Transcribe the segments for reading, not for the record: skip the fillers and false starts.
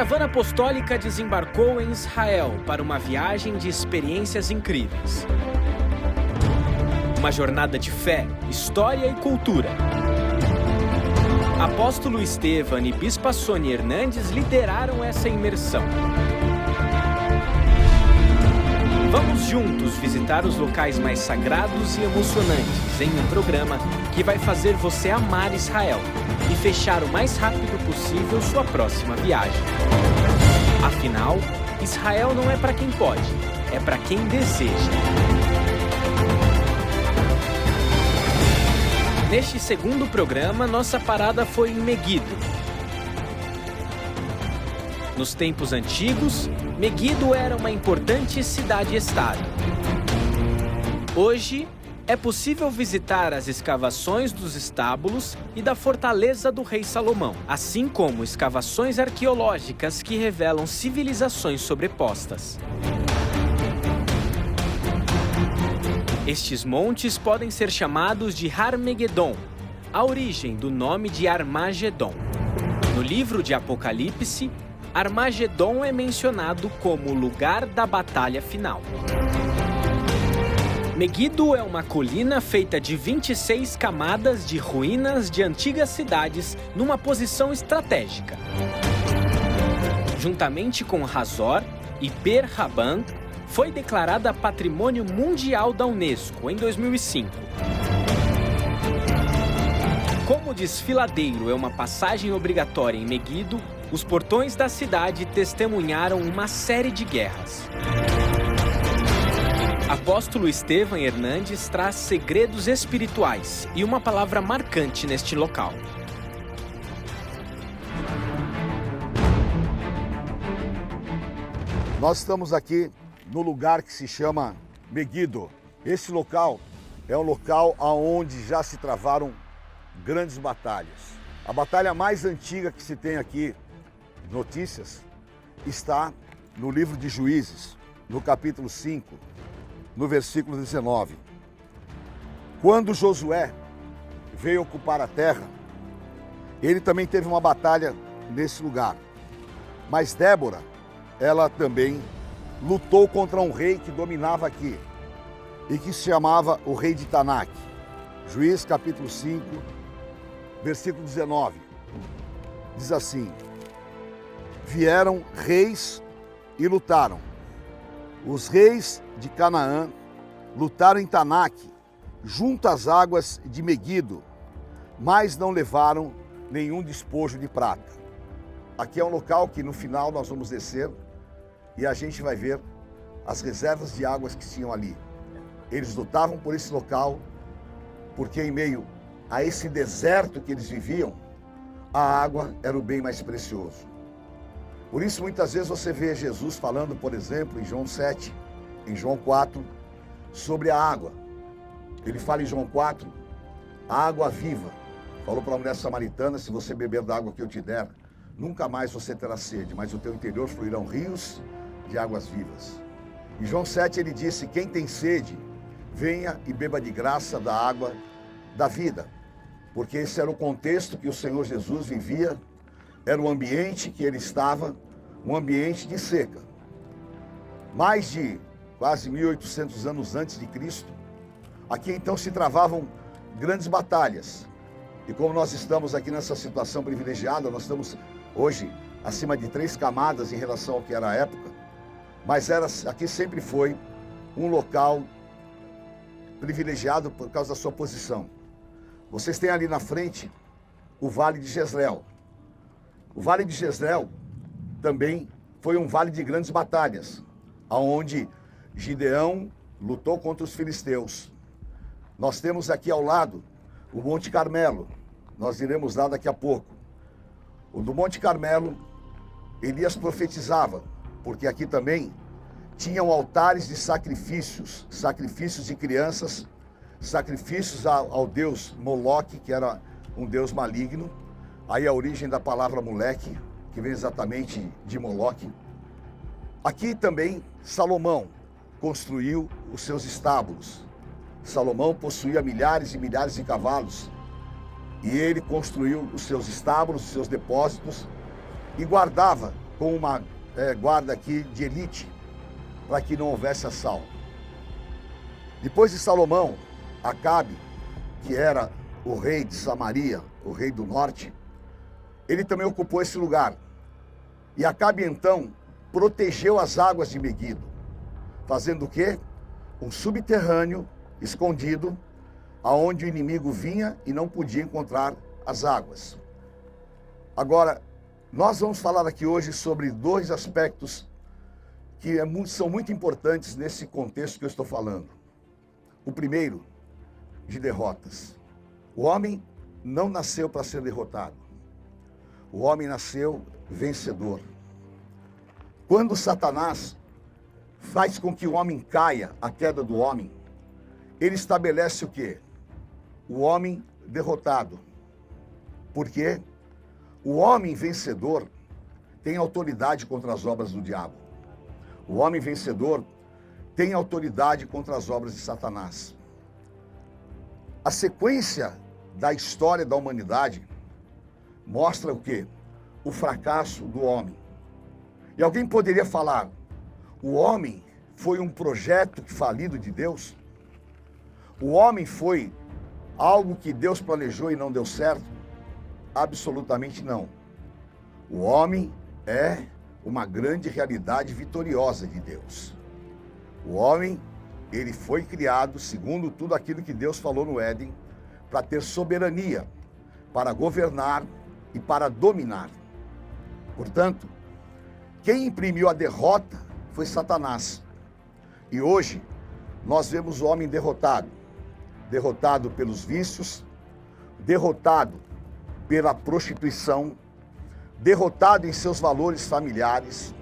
caravana apostólica desembarcou em Israel para uma viagem de experiências incríveis. Uma jornada de fé, história e cultura. Apóstolo Estevam e Bispa Sônia Hernandes lideraram essa imersão. Vamos juntos visitar os locais mais sagrados e emocionantes em um programa que vai fazer você amar Israel e fechar o mais rápido possível sua próxima viagem. Afinal, Israel não é para quem pode, é para quem deseja. Neste segundo programa, nossa parada foi em Meguido. Nos tempos antigos, Meguido era uma importante cidade-estado. Hoje, é possível visitar as escavações dos estábulos e da fortaleza do rei Salomão, assim como escavações arqueológicas que revelam civilizações sobrepostas. Estes montes podem ser chamados de Har-Megedon, a origem do nome de Armagedon. No livro de Apocalipse, Armagedon é mencionado como o lugar da batalha final. Meguido é uma colina feita de 26 camadas de ruínas de antigas cidades numa posição estratégica. Juntamente com Hazor e Ber Raban, foi declarada Patrimônio Mundial da Unesco em 2005. Como o desfiladeiro é uma passagem obrigatória em Meguido, os portões da cidade testemunharam uma série de guerras. Apóstolo Estevam Hernandes traz segredos espirituais e uma palavra marcante neste local. Nós estamos aqui no lugar que se chama Meguido. Esse local é um local onde já se travaram grandes batalhas. A batalha mais antiga que se tem aqui, notícias, está no livro de Juízes, no capítulo 5, no versículo 19. Quando Josué veio ocupar a terra, ele também teve uma batalha nesse lugar. Mas Débora, ela também lutou contra um rei que dominava aqui e que se chamava o rei de Tanak. Juízes capítulo 5, versículo 19. Diz assim: vieram reis e lutaram. Os reis de Canaã lutaram em Tanak, junto às águas de Meguido, mas não levaram nenhum despojo de prata. Aqui é um local que no final nós vamos descer e a gente vai ver as reservas de águas que tinham ali. Eles lutavam por esse local porque em meio a esse deserto que eles viviam, a água era o bem mais precioso. Por isso muitas vezes você vê Jesus falando, por exemplo, em João 7, em João 4, sobre a água. Ele fala em João 4, a água viva. Falou para a mulher samaritana: se você beber da água que eu te der, nunca mais você terá sede, mas o teu interior fluirão rios de águas vivas. Em João 7 ele disse: quem tem sede, venha e beba de graça da água da vida. Porque esse era o contexto que o Senhor Jesus vivia, era o ambiente que ele estava, um ambiente de seca. Mais de quase 1800 anos antes de Cristo, aqui então se travavam grandes batalhas. E como nós estamos aqui nessa situação privilegiada, nós estamos hoje acima de 3 camadas em relação ao que era a época, mas aqui sempre foi um local privilegiado por causa da sua posição. Vocês têm ali na frente o Vale de Jezreel. O Vale de Jezreel também foi um vale de grandes batalhas, onde Gideão lutou contra os filisteus. Nós temos aqui ao lado o Monte Carmelo, nós iremos lá daqui a pouco. O do Monte Carmelo, Elias profetizava, porque aqui também tinham altares de sacrifícios, sacrifícios de crianças, sacrifícios ao deus Moloque, que era um deus maligno. Aí a origem da palavra moleque, que vem exatamente de Moloque. Aqui também Salomão construiu os seus estábulos. Salomão possuía milhares e milhares de cavalos. E ele construiu os seus estábulos, os seus depósitos, e guardava com uma guarda aqui de elite, para que não houvesse assalto. Depois de Salomão, Acabe, que era o rei de Samaria, o rei do norte, ele também ocupou esse lugar. E Acabe então protegeu as águas de Meguido, fazendo o quê? Um subterrâneo escondido, aonde o inimigo vinha e não podia encontrar as águas. Agora, nós vamos falar aqui hoje sobre dois aspectos que são muito importantes nesse contexto que eu estou falando. O primeiro, de derrotas. O homem não nasceu para ser derrotado. O homem nasceu vencedor. Quando Satanás faz com que o homem caia, a queda do homem, ele estabelece o quê? O homem derrotado. Por quê? O homem vencedor tem autoridade contra as obras do diabo. O homem vencedor tem autoridade contra as obras de Satanás. A sequência da história da humanidade mostra o quê? O fracasso do homem. E alguém poderia falar, o homem foi um projeto falido de Deus? O homem foi algo que Deus planejou e não deu certo? Absolutamente não. O homem é uma grande realidade vitoriosa de Deus. O homem, ele foi criado segundo tudo aquilo que Deus falou no Éden, para ter soberania, para governar e para dominar. Portanto, quem imprimiu a derrota foi Satanás. E hoje, nós vemos o homem derrotado. Derrotado pelos vícios, derrotado pela prostituição, derrotado em seus valores familiares,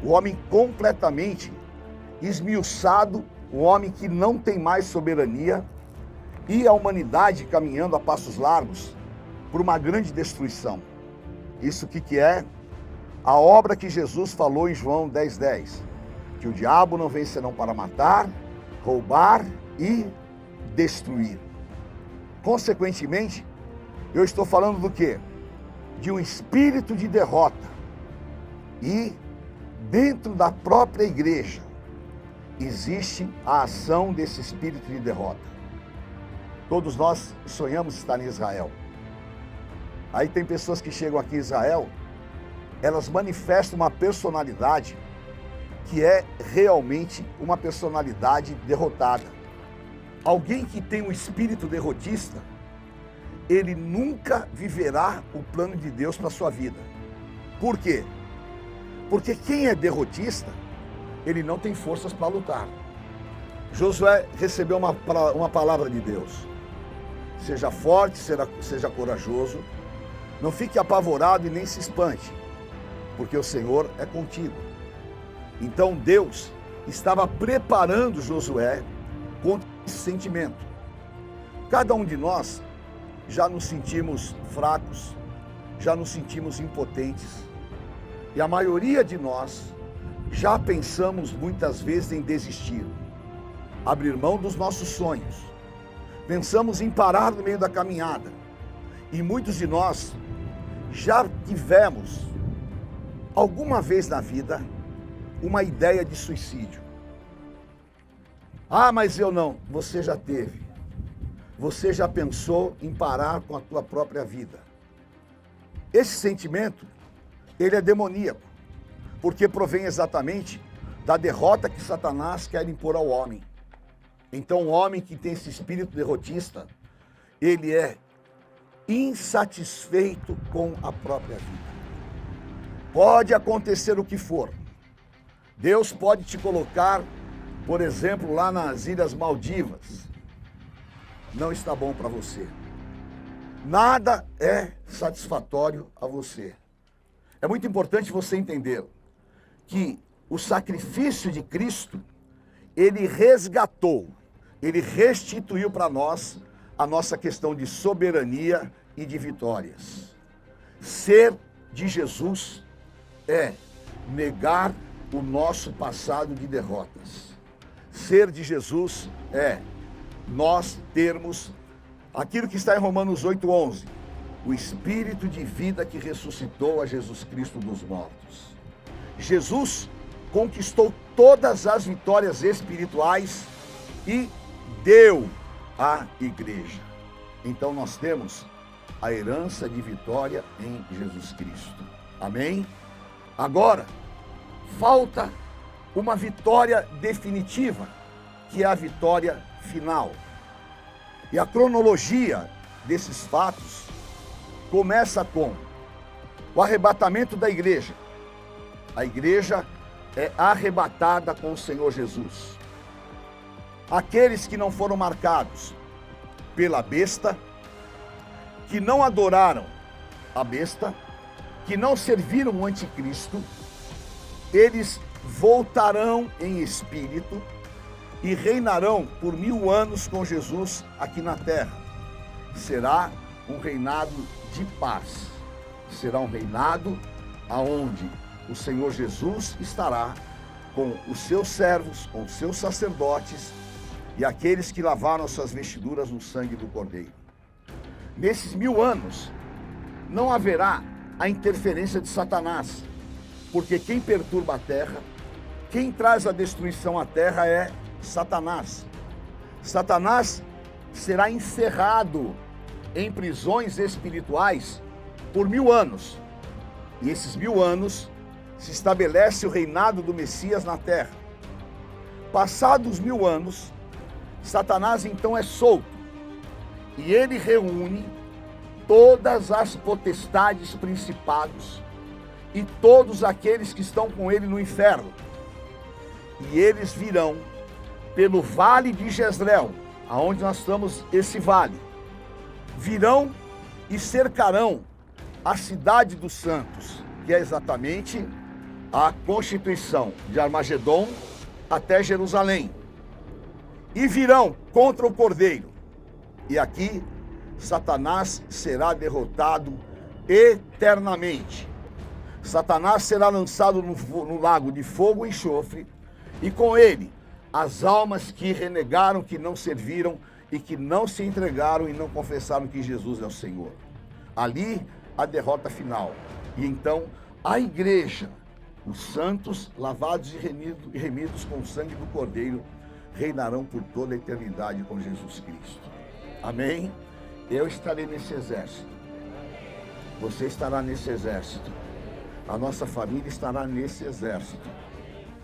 o homem completamente esmiuçado, o homem que não tem mais soberania, e a humanidade caminhando a passos largos por uma grande destruição. Isso que é? A obra que Jesus falou em João 10:10, que o diabo não vem senão para matar, roubar e destruir. Consequentemente, eu estou falando do quê? De um espírito de derrota. E dentro da própria igreja existe a ação desse espírito de derrota. Todos nós sonhamos estar em Israel. Aí tem pessoas que chegam aqui em Israel, elas manifestam uma personalidade que é realmente uma personalidade derrotada. Alguém que tem um espírito derrotista, ele nunca viverá o plano de Deus para a sua vida. Por quê? Porque quem é derrotista, ele não tem forças para lutar. Josué recebeu uma palavra de Deus. Seja forte, seja corajoso, não fique apavorado e nem se espante, porque o Senhor é contigo. Então Deus estava preparando Josué contra esse sentimento. Cada um de nós já nos sentimos fracos, já nos sentimos impotentes, e a maioria de nós já pensamos muitas vezes em desistir, abrir mão dos nossos sonhos, pensamos em parar no meio da caminhada, e muitos de nós já tivemos alguma vez na vida uma ideia de suicídio. Ah, mas eu não. Você já teve. Você já pensou em parar com a tua própria vida. Esse sentimento, ele é demoníaco, porque provém exatamente da derrota que Satanás quer impor ao homem. Então o homem que tem esse espírito derrotista, ele é insatisfeito com a própria vida. Pode acontecer o que for. Deus pode te colocar, por exemplo, lá nas Ilhas Maldivas. Não está bom para você. Nada é satisfatório a você. É muito importante você entender que o sacrifício de Cristo, ele resgatou, ele restituiu para nós a nossa questão de soberania e de vitórias. Ser de Jesus é negar o nosso passado de derrotas. Ser de Jesus é nós termos aquilo que está em Romanos 8:11, o Espírito de vida que ressuscitou a Jesus Cristo dos mortos. Jesus conquistou todas as vitórias espirituais e deu à igreja. Então nós temos a herança de vitória em Jesus Cristo. Amém? Agora, falta uma vitória definitiva, que é a vitória final. E a cronologia desses fatos começa com o arrebatamento da igreja. A igreja é arrebatada com o Senhor Jesus. Aqueles que não foram marcados pela besta, que não adoraram a besta, que não serviram o anticristo, eles voltarão em espírito e reinarão por 1000 anos com Jesus aqui na terra. Será um reinado de paz. Será um reinado aonde o Senhor Jesus estará com os seus servos, com os seus sacerdotes e aqueles que lavaram suas vestiduras no sangue do Cordeiro. Nesses 1000 anos, não haverá a interferência de Satanás, porque quem perturba a terra, quem traz a destruição à terra é Satanás. Satanás será encerrado em prisões espirituais por 1000 anos. E esses 1000 anos se estabelece o reinado do Messias na terra. Passados 1000 anos, Satanás então é solto. E ele reúne todas as potestades, principados e todos aqueles que estão com ele no inferno. E eles virão pelo vale de Jezreel, aonde nós estamos, esse vale. Virão e cercarão a cidade dos santos, que é exatamente a constituição de Armagedon até Jerusalém. E virão contra o Cordeiro. E aqui Satanás será derrotado eternamente. Satanás será lançado no lago de fogo e enxofre, e com ele as almas que renegaram, que não serviram e que não se entregaram e não confessaram que Jesus é o Senhor. Ali a derrota final. E então a igreja, os santos lavados e remidos com o sangue do Cordeiro, reinarão por toda a eternidade com Jesus Cristo. Amém? Eu estarei nesse exército. Você estará nesse exército. A nossa família estará nesse exército.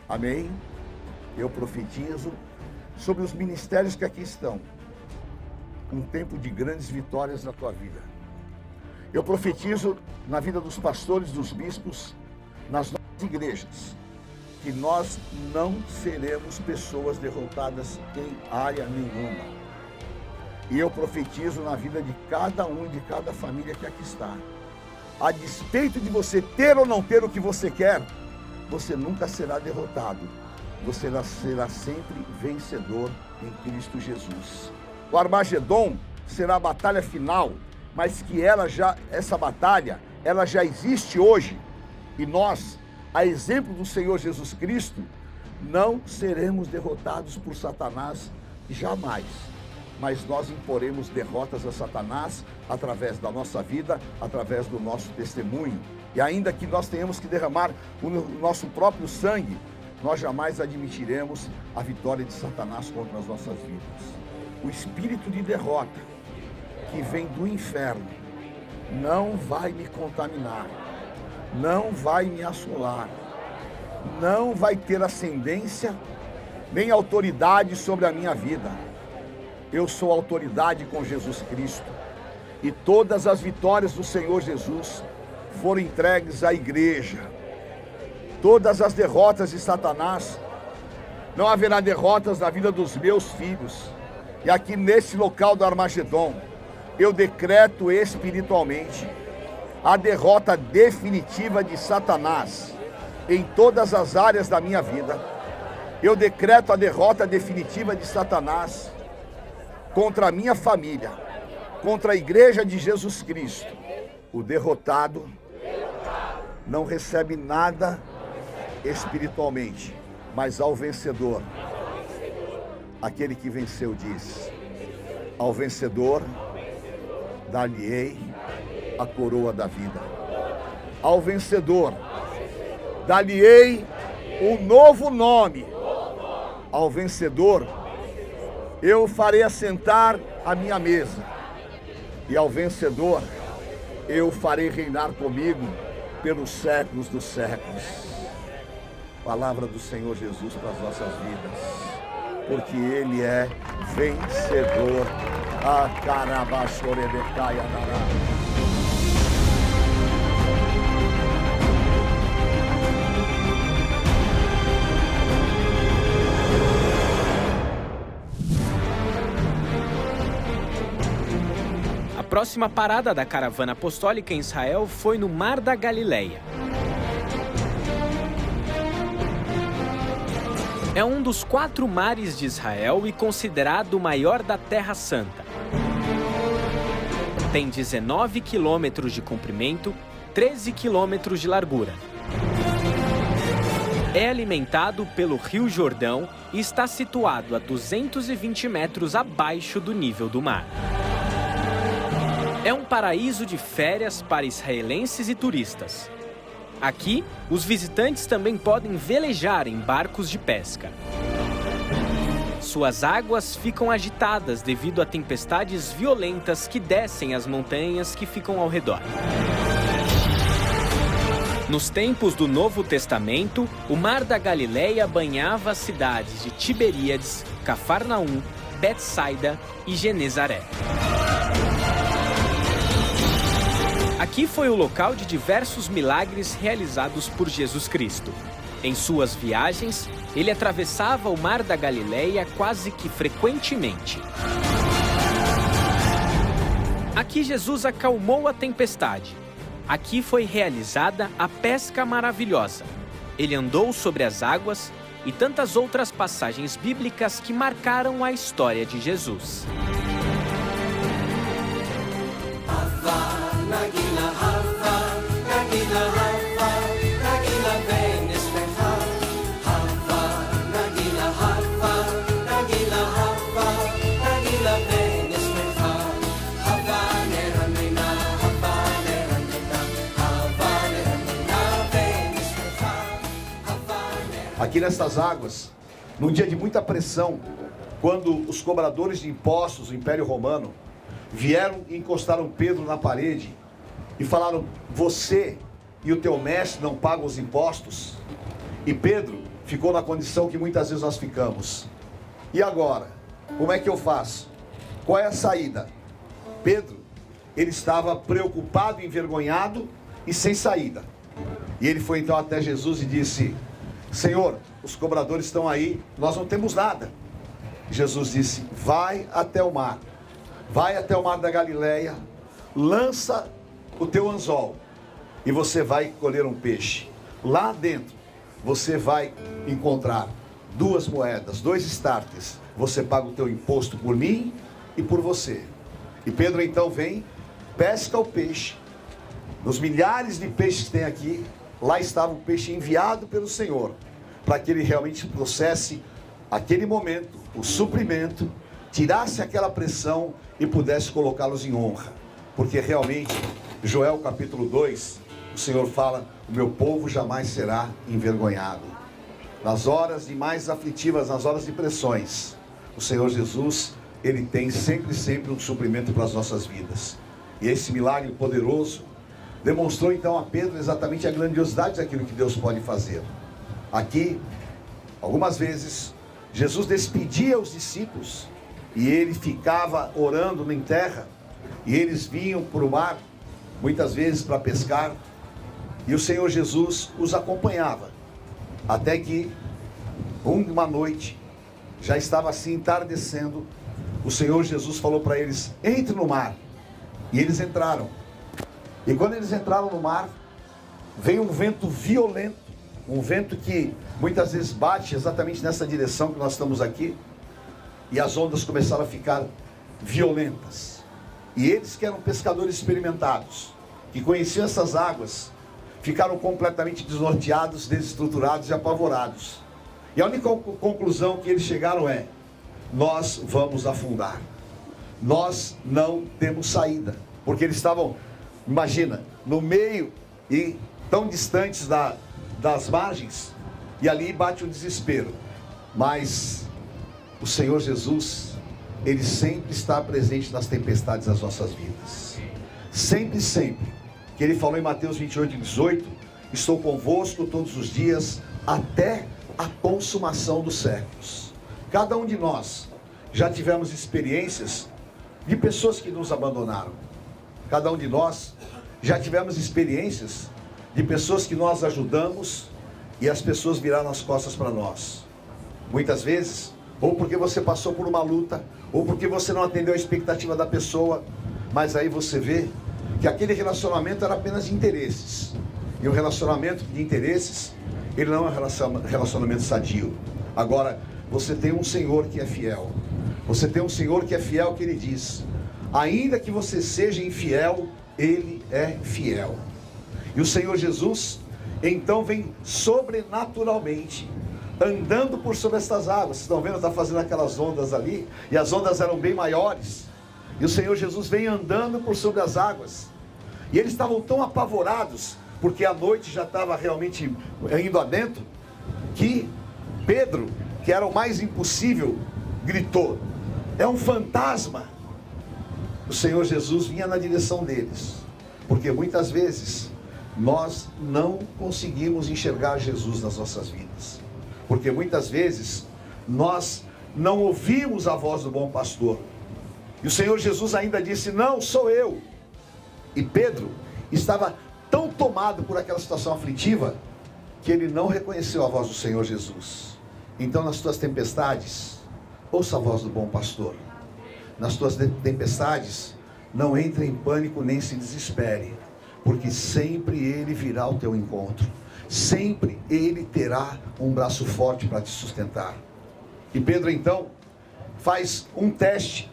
Amém? Eu profetizo sobre os ministérios que aqui estão. Um tempo de grandes vitórias na tua vida. Eu profetizo na vida dos pastores, dos bispos, nas nossas igrejas, que nós não seremos pessoas derrotadas em área nenhuma. E eu profetizo na vida de cada um, de cada família que aqui está. A despeito de você ter ou não ter o que você quer, você nunca será derrotado. Você será sempre vencedor em Cristo Jesus. O Armagedon será a batalha final, mas que essa batalha, ela já existe hoje. E nós, a exemplo do Senhor Jesus Cristo, não seremos derrotados por Satanás jamais. Mas nós imporemos derrotas a Satanás através da nossa vida, através do nosso testemunho. E ainda que nós tenhamos que derramar o nosso próprio sangue, nós jamais admitiremos a vitória de Satanás contra as nossas vidas. O espírito de derrota que vem do inferno não vai me contaminar, não vai me assolar, não vai ter ascendência nem autoridade sobre a minha vida. Eu sou autoridade com Jesus Cristo e todas as vitórias do Senhor Jesus foram entregues à igreja. Todas as derrotas de Satanás, não haverá derrotas na vida dos meus filhos. E aqui nesse local do Armagedon, eu decreto espiritualmente a derrota definitiva de Satanás em todas as áreas da minha vida. Eu decreto a derrota definitiva de Satanás contra a minha família, contra a igreja de Jesus Cristo. O derrotado não recebe nada espiritualmente, mas ao vencedor, aquele que venceu diz: ao vencedor dar-lhe-ei a coroa da vida. Ao vencedor Dar-lhe-ei um novo nome. Ao vencedor, eu o farei assentar à minha mesa. E ao vencedor, eu o farei reinar comigo pelos séculos dos séculos. Palavra do Senhor Jesus para as nossas vidas. Porque Ele é vencedor. A carabachorebecaia dará. A próxima parada da caravana apostólica em Israel foi no Mar da Galileia. É um dos 4 mares de Israel e considerado o maior da Terra Santa. Tem 19 quilômetros de comprimento, 13 quilômetros de largura. É alimentado pelo Rio Jordão e está situado a 220 metros abaixo do nível do mar. É um paraíso de férias para israelenses e turistas. Aqui, os visitantes também podem velejar em barcos de pesca. Suas águas ficam agitadas devido a tempestades violentas que descem as montanhas que ficam ao redor. Nos tempos do Novo Testamento, o Mar da Galileia banhava as cidades de Tiberíades, Cafarnaum, Betsaida e Genezaré. Aqui foi o local de diversos milagres realizados por Jesus Cristo. Em suas viagens, ele atravessava o Mar da Galileia quase que frequentemente. Aqui Jesus acalmou a tempestade. Aqui foi realizada a pesca maravilhosa. Ele andou sobre as águas e tantas outras passagens bíblicas que marcaram a história de Jesus. Aqui nestas águas, num dia de muita pressão, quando os cobradores de impostos do Império Romano vieram e encostaram Pedro na parede e falaram: você e o teu mestre não pagam os impostos? E Pedro ficou na condição que muitas vezes nós ficamos. E agora? Como é que eu faço? Qual é a saída? Pedro, ele estava preocupado, envergonhado e sem saída. E ele foi então até Jesus e disse: Senhor, os cobradores estão aí, nós não temos nada. Jesus disse: vai até o mar da Galileia, lança o teu anzol e você vai colher um peixe. Lá dentro você vai encontrar 2 moedas, 2 starters. Você paga o teu imposto por mim e por você. E Pedro então vem, pesca o peixe. Nos milhares de peixes que tem aqui, lá estava o peixe enviado pelo Senhor, para que ele realmente trouxesse aquele momento, o suprimento, tirasse aquela pressão e pudesse colocá-los em honra. Porque realmente, Joel capítulo 2, o Senhor fala: o meu povo jamais será envergonhado. Nas horas de mais aflitivas, nas horas de pressões, o Senhor Jesus, Ele tem sempre um suprimento para as nossas vidas. E esse milagre poderoso demonstrou então a Pedro exatamente a grandiosidade daquilo que Deus pode fazer. Aqui, algumas vezes, Jesus despedia os discípulos e ele ficava orando em terra, e eles vinham para o mar, muitas vezes para pescar, e o Senhor Jesus os acompanhava, até que uma noite, já estava assim entardecendo, o Senhor Jesus falou para eles: entre no mar. E eles entraram. E quando eles entraram no mar, veio um vento violento, um vento que muitas vezes bate exatamente nessa direção que nós estamos aqui, e as ondas começaram a ficar violentas. E eles, que eram pescadores experimentados, que conheciam essas águas, ficaram completamente desnorteados, desestruturados e apavorados. E a única conclusão que eles chegaram é: nós vamos afundar. Nós não temos saída. Porque eles estavam, imagina, no meio e tão distantes das margens e ali bate o desespero. Mas o Senhor Jesus, Ele sempre está presente nas tempestades das nossas vidas. Sempre, sempre. Que Ele falou em Mateus 28:18, estou convosco todos os dias até a consumação dos séculos. Cada um de nós já tivemos experiências de pessoas que nos abandonaram. Cada um de nós já tivemos experiências de pessoas que nós ajudamos e as pessoas viraram as costas para nós. Muitas vezes, ou porque você passou por uma luta, ou porque você não atendeu a expectativa da pessoa, mas aí você vê que aquele relacionamento era apenas de interesses. E um relacionamento de interesses, ele não é um relacionamento sadio. Agora, você tem um Senhor que é fiel. Você tem um Senhor que é fiel, que Ele diz, ainda que você seja infiel, Ele é fiel. E o Senhor Jesus, então, vem sobrenaturalmente, andando por sobre estas águas. Vocês estão vendo, está fazendo aquelas ondas ali, e as ondas eram bem maiores. E o Senhor Jesus vem andando por sobre as águas. E eles estavam tão apavorados, porque a noite já estava realmente indo adentro, que Pedro, que era o mais impossível, gritou, é um fantasma. O Senhor Jesus vinha na direção deles, porque muitas vezes nós não conseguimos enxergar Jesus nas nossas vidas, porque muitas vezes nós não ouvimos a voz do bom pastor. E o Senhor Jesus ainda disse, não, sou eu. E Pedro estava tão tomado por aquela situação aflitiva, que ele não reconheceu a voz do Senhor Jesus. Então, nas tuas tempestades, ouça a voz do bom pastor. Nas tuas tempestades, não entre em pânico nem se desespere, porque sempre Ele virá ao teu encontro. Sempre Ele terá um braço forte para te sustentar. E Pedro então faz um teste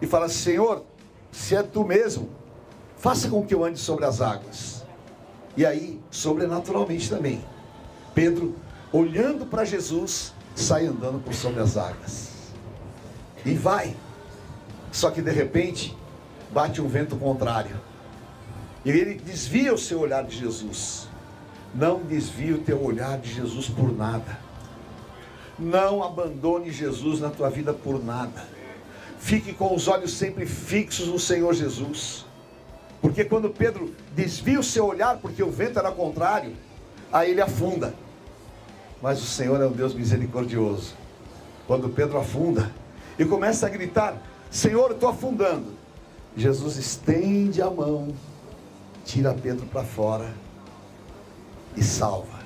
e fala, Senhor, se é Tu mesmo, faça com que eu ande sobre as águas. E aí, sobrenaturalmente também, Pedro, olhando para Jesus, sai andando por sobre as águas. E vai. Só que de repente, bate um vento contrário. E ele desvia o seu olhar de Jesus. Não desvie o teu olhar de Jesus por nada. Não abandone Jesus na tua vida por nada. Fique com os olhos sempre fixos no Senhor Jesus. Porque quando Pedro desvia o seu olhar, porque o vento era contrário, aí ele afunda. Mas o Senhor é um Deus misericordioso. Quando Pedro afunda e começa a gritar, Senhor, eu estou afundando, Jesus estende a mão, tira Pedro para fora e salva.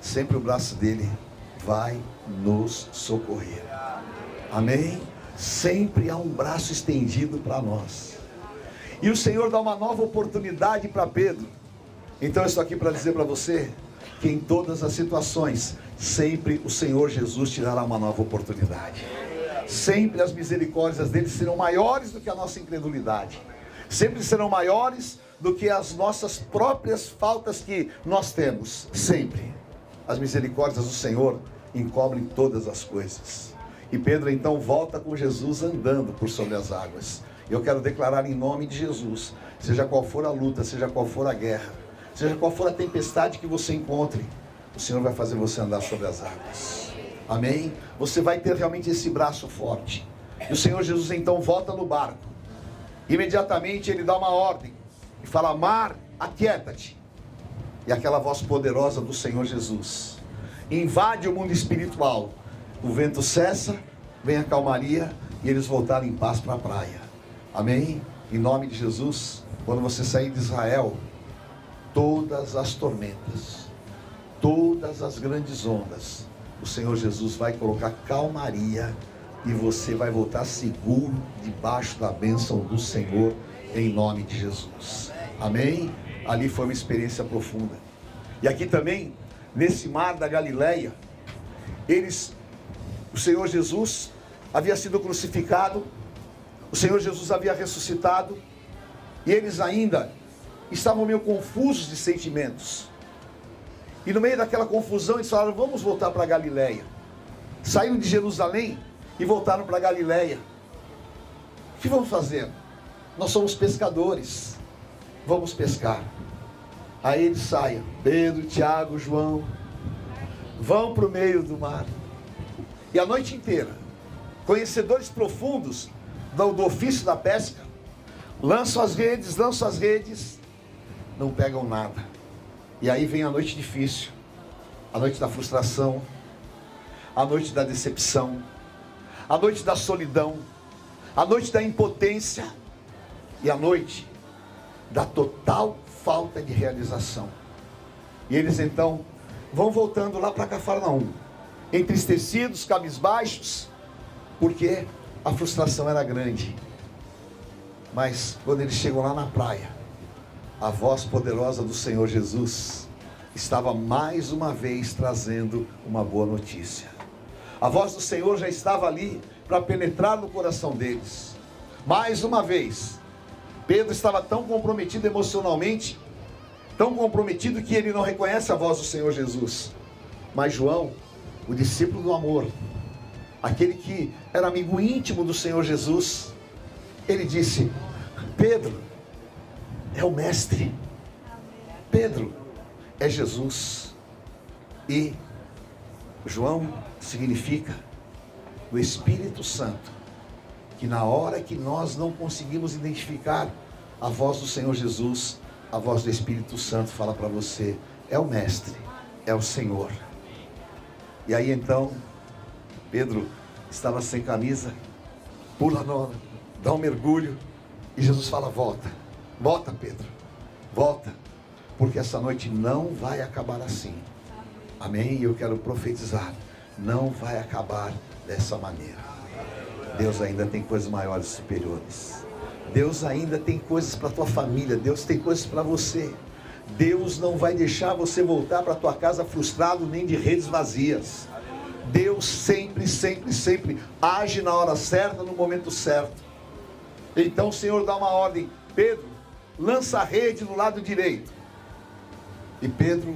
Sempre o braço dele vai nos socorrer. Amém? Sempre há um braço estendido para nós. E o Senhor dá uma nova oportunidade para Pedro. Então eu estou aqui para dizer para você que em todas as situações, sempre o Senhor Jesus te dará uma nova oportunidade. Sempre as misericórdias dele serão maiores do que a nossa incredulidade. Sempre serão maiores do que as nossas próprias faltas que nós temos. Sempre. As misericórdias do Senhor encobrem todas as coisas. E Pedro então volta com Jesus andando por sobre as águas. Eu quero declarar em nome de Jesus, seja qual for a luta, seja qual for a guerra, seja qual for a tempestade que você encontre, o Senhor vai fazer você andar sobre as águas. Amém? Você vai ter realmente esse braço forte. E o Senhor Jesus então volta no barco. Imediatamente ele dá uma ordem e fala, mar, aquieta-te. E aquela voz poderosa do Senhor Jesus invade o mundo espiritual. O vento cessa, vem a calmaria e eles voltaram em paz para a praia. Amém? Em nome de Jesus, quando você sair de Israel, todas as tormentas, todas as grandes ondas, o Senhor Jesus vai colocar calmaria e você vai voltar seguro debaixo da bênção do Senhor, em nome de Jesus. Amém? Ali foi uma experiência profunda. E aqui também, nesse mar da Galileia, o Senhor Jesus havia sido crucificado, o Senhor Jesus havia ressuscitado, e eles ainda estavam meio confusos de sentimentos. E no meio daquela confusão eles falaram, vamos voltar para a Galileia. Saíram de Jerusalém e voltaram para a Galileia. O que vamos fazer? Nós somos pescadores, vamos pescar. Aí eles saem, Pedro, Tiago, João, vão para o meio do mar. E a noite inteira, conhecedores profundos do ofício da pesca, lançam as redes, não pegam nada. E aí vem a noite difícil, a noite da frustração, a noite da decepção, a noite da solidão, a noite da impotência e a noite da total falta de realização. E eles então vão voltando lá para Cafarnaum, entristecidos, cabisbaixos, porque a frustração era grande. Mas quando eles chegam lá na praia, a voz poderosa do Senhor Jesus estava mais uma vez trazendo uma boa notícia. A voz do Senhor já estava ali para penetrar no coração deles. Mais uma vez, Pedro estava tão comprometido emocionalmente, tão comprometido que ele não reconhece a voz do Senhor Jesus. Mas João, o discípulo do amor, aquele que era amigo íntimo do Senhor Jesus, ele disse: Pedro é o Mestre, Pedro é Jesus. E João significa o Espírito Santo, que na hora que nós não conseguimos identificar a voz do Senhor Jesus, a voz do Espírito Santo fala para você: é o Mestre, é o Senhor. E aí então, Pedro estava sem camisa, pula, dá um mergulho, e Jesus fala: volta, volta Pedro, volta, porque essa noite não vai acabar assim. Amém? E eu quero profetizar, não vai acabar dessa maneira. Deus ainda tem coisas maiores e superiores. Deus ainda tem coisas para a tua família. Deus tem coisas para você. Deus não vai deixar você voltar para a tua casa frustrado, nem de redes vazias. Deus sempre, sempre, sempre age na hora certa, no momento certo. Então o Senhor dá uma ordem: Pedro, lança a rede no lado direito. E Pedro,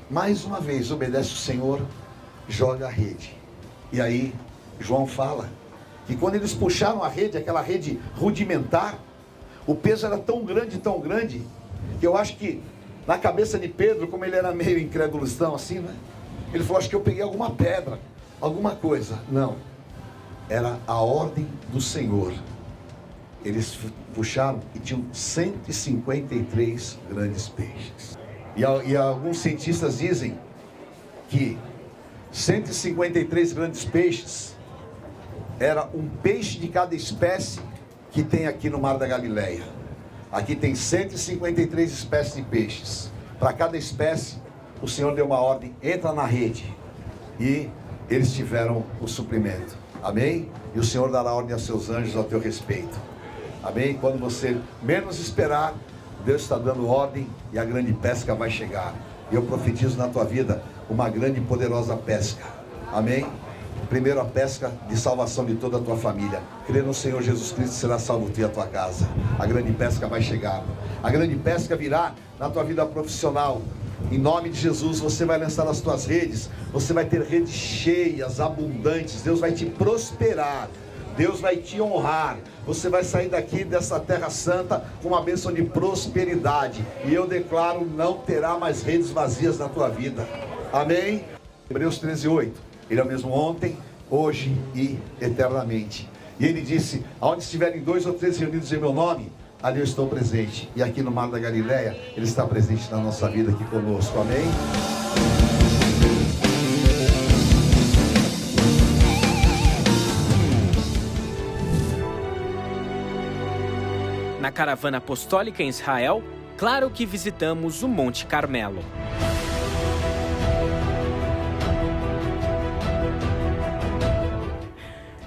mais uma vez, obedece o Senhor, joga a rede. E aí João fala que quando eles puxaram a rede, aquela rede rudimentar, o peso era tão grande, que eu acho que na cabeça de Pedro, como ele era meio incrédulostão assim, né? Ele falou: acho que eu peguei alguma pedra, alguma coisa. Não, era a ordem do Senhor. Eles puxaram e tinham 153 grandes peixes. E alguns cientistas dizem que 153 grandes peixes era um peixe de cada espécie que tem aqui no Mar da Galileia. Aqui tem 153 espécies de peixes. Para cada espécie, o Senhor deu uma ordem: entra na rede. E eles tiveram o suprimento. Amém? E o Senhor dará ordem aos seus anjos ao teu respeito. Amém? Quando você menos esperar, Deus está dando ordem e a grande pesca vai chegar. E eu profetizo na tua vida uma grande e poderosa pesca. Amém? Primeiro, a pesca de salvação de toda a tua família. Crê no Senhor Jesus Cristo, será salvo tu e a tua casa. A grande pesca vai chegar. A grande pesca virá na tua vida profissional. Em nome de Jesus, você vai lançar as tuas redes. Você vai ter redes cheias, abundantes. Deus vai te prosperar. Deus vai te honrar. Você vai sair daqui dessa terra santa com uma bênção de prosperidade. E eu declaro: não terá mais redes vazias na tua vida. Amém? Hebreus 13:8. Ele é o mesmo ontem, hoje e eternamente. E ele disse: aonde estiverem 2 ou 3 reunidos em meu nome, ali eu estou presente. E aqui no Mar da Galileia, ele está presente na nossa vida aqui conosco. Amém? Na caravana apostólica em Israel, claro que visitamos o Monte Carmelo.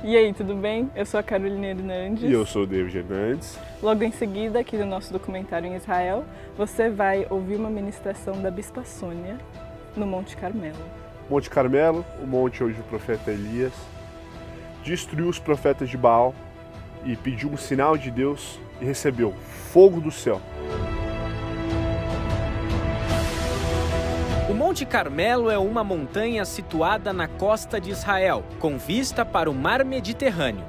E aí, tudo bem? Eu sou a Carolina Hernandes. E eu sou o David Hernandes. Logo em seguida, aqui no nosso documentário em Israel, você vai ouvir uma ministração da Bispa Sônia no Monte Carmelo. Monte Carmelo, o monte onde o profeta Elias destruiu os profetas de Baal e pediu um sinal de Deus e recebeu fogo do céu. O Monte Carmelo é uma montanha situada na costa de Israel, com vista para o Mar Mediterrâneo.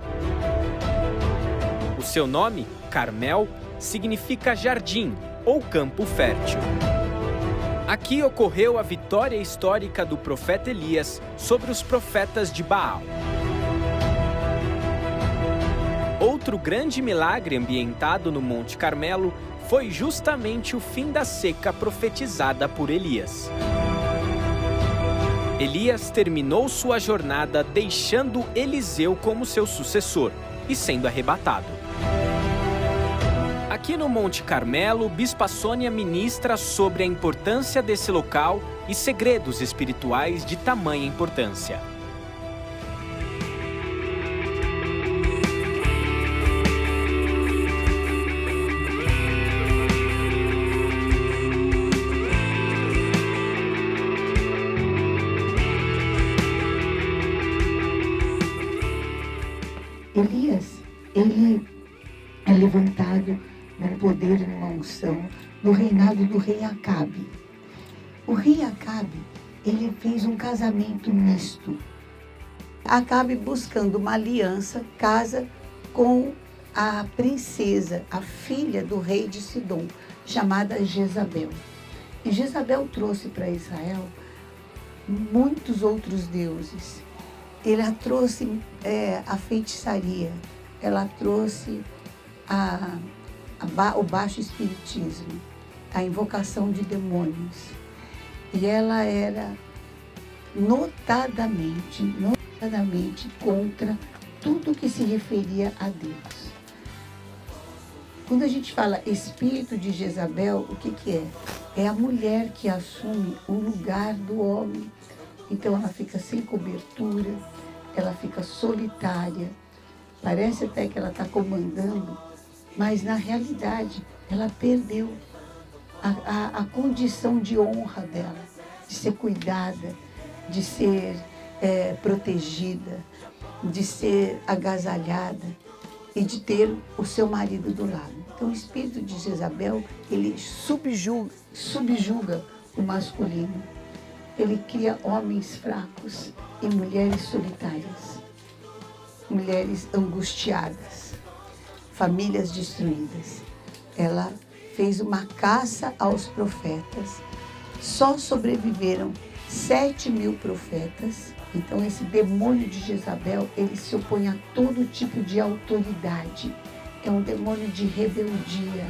O seu nome, Carmel, significa jardim ou campo fértil. Aqui ocorreu a vitória histórica do profeta Elias sobre os profetas de Baal. Outro grande milagre ambientado no Monte Carmelo foi justamente o fim da seca profetizada por Elias. Elias terminou sua jornada deixando Eliseu como seu sucessor e sendo arrebatado. Aqui no Monte Carmelo, Bispa Sônia ministra sobre a importância desse local e segredos espirituais de tamanha importância. Elias, ele é levantado num poder e numa unção no reinado do rei Acabe. O rei Acabe, ele fez um casamento misto. Acabe, buscando uma aliança, casa com a princesa, a filha do rei de Sidom, chamada Jezabel. E Jezabel trouxe para Israel muitos outros deuses. Ela trouxe a feitiçaria, ela trouxe o baixo espiritismo, a invocação de demônios. E ela era notadamente contra tudo que se referia a Deus. Quando a gente fala espírito de Jezabel, o que é? É a mulher que assume o lugar do homem. Então ela fica sem cobertura, ela fica solitária, parece até que ela está comandando, mas na realidade ela perdeu a condição de honra dela, de ser cuidada, de ser protegida, de ser agasalhada e de ter o seu marido do lado. Então o espírito de Jezabel, ele subjuga o masculino. Ele cria homens fracos e mulheres solitárias, mulheres angustiadas, famílias destruídas. Ela fez uma caça aos profetas, só sobreviveram 7.000 profetas. Então esse demônio de Jezabel, ele se opõe a todo tipo de autoridade. É um demônio de rebeldia.